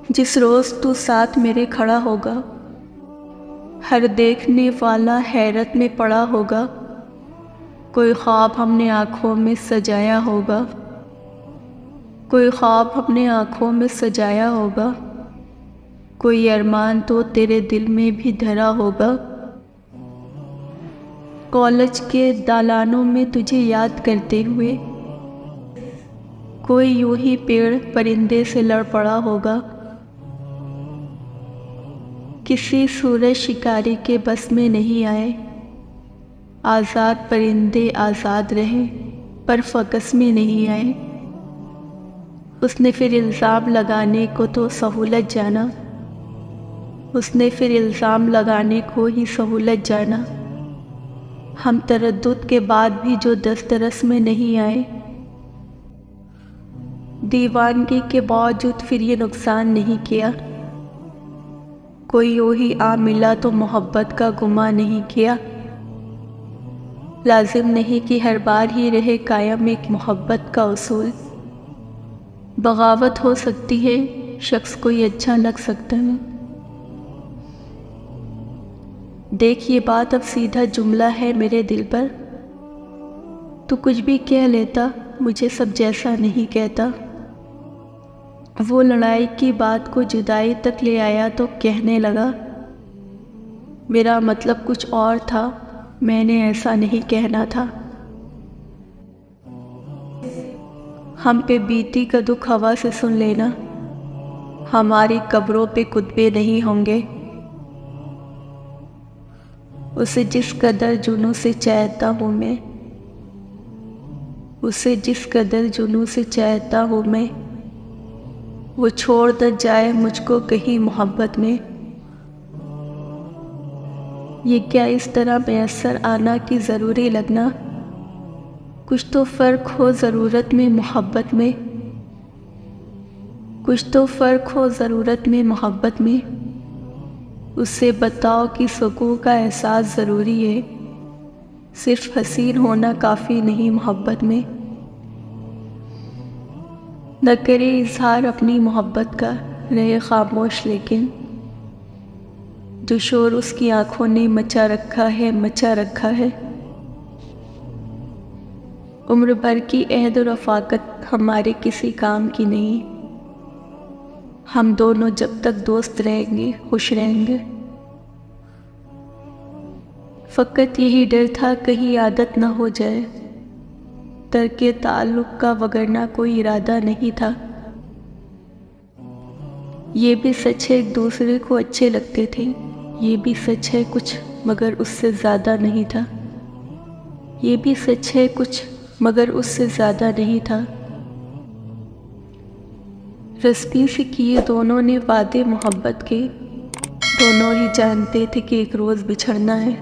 जिस रोज़ तू साथ मेरे खड़ा होगा, हर देखने वाला हैरत में पड़ा होगा। कोई ख्वाब हमने आँखों में सजाया होगा, कोई ख्वाब हमने आँखों में सजाया होगा। कोई अरमान तो तेरे दिल में भी धरा होगा। कॉलेज के दालानों में तुझे याद करते हुए कोई यूं ही पेड़ परिंदे से लड़ पड़ा होगा। किसी सूरज शिकारी के बस में नहीं आए, आज़ाद परिंदे आज़ाद रहे पर फकस में नहीं आए। उसने फिर इल्ज़ाम लगाने को तो सहूलत जाना, उसने फिर इल्ज़ाम लगाने को ही सहूलत जाना। हम तरद्दुद के बाद भी जो दस्तरस में नहीं आए, दीवानगी के बावजूद फिर ये नुकसान नहीं किया। कोई यूं ही आ मिला तो मोहब्बत का गुमा नहीं किया। लाजिम नहीं कि हर बार ही रहे कायम एक मोहब्बत का उसूल। बगावत हो सकती है, शख्स कोई अच्छा लग सकता है। देख ये बात अब सीधा जुमला है मेरे दिल पर। तू कुछ भी कह लेता, मुझे सब जैसा नहीं कहता। वो लड़ाई की बात को जुदाई तक ले आया तो कहने लगा, मेरा मतलब कुछ और था, मैंने ऐसा नहीं कहना था। हम पे बीती का दुख हवा से सुन लेना, हमारी कब्रों पे कुतबे नहीं होंगे। उसे जिस कदर जुनून से चाहता हूँ मैं, उसे जिस कदर जुनून से चाहता हूँ मैं, वो छोड़ न जाए मुझको कहीं मोहब्बत में। ये क्या इस तरह मैसर आना कि ज़रूरी लगना, कुछ तो फ़र्क हो ज़रूरत में मोहब्बत में, कुछ तो फ़र्क हो ज़रूरत में मोहब्बत में। उससे बताओ कि सुकून का एहसास ज़रूरी है, सिर्फ हसीन होना काफ़ी नहीं मोहब्बत में। न करे इजहार अपनी मोहब्बत का, रहे खामोश लेकिन जो शोर उसकी आंखों ने मचा रखा है, मचा रखा है। उम्र भर की अहद और रफ़ाकत हमारे किसी काम की नहीं। हम दोनों जब तक दोस्त रहेंगे खुश रहेंगे। फ़कत यही डर था कहीं आदत न हो जाए, तर्के ताल्लुक़ का वगरना कोई इरादा नहीं था। ये भी सच है एक दूसरे को अच्छे लगते थे, ये भी सच है कुछ मगर उससे ज़्यादा नहीं था। ये भी सच है कुछ मगर उससे ज़्यादा नहीं था। रस्मी से किए दोनों ने वादे मोहब्बत के, दोनों ही जानते थे कि एक रोज़ बिछड़ना है।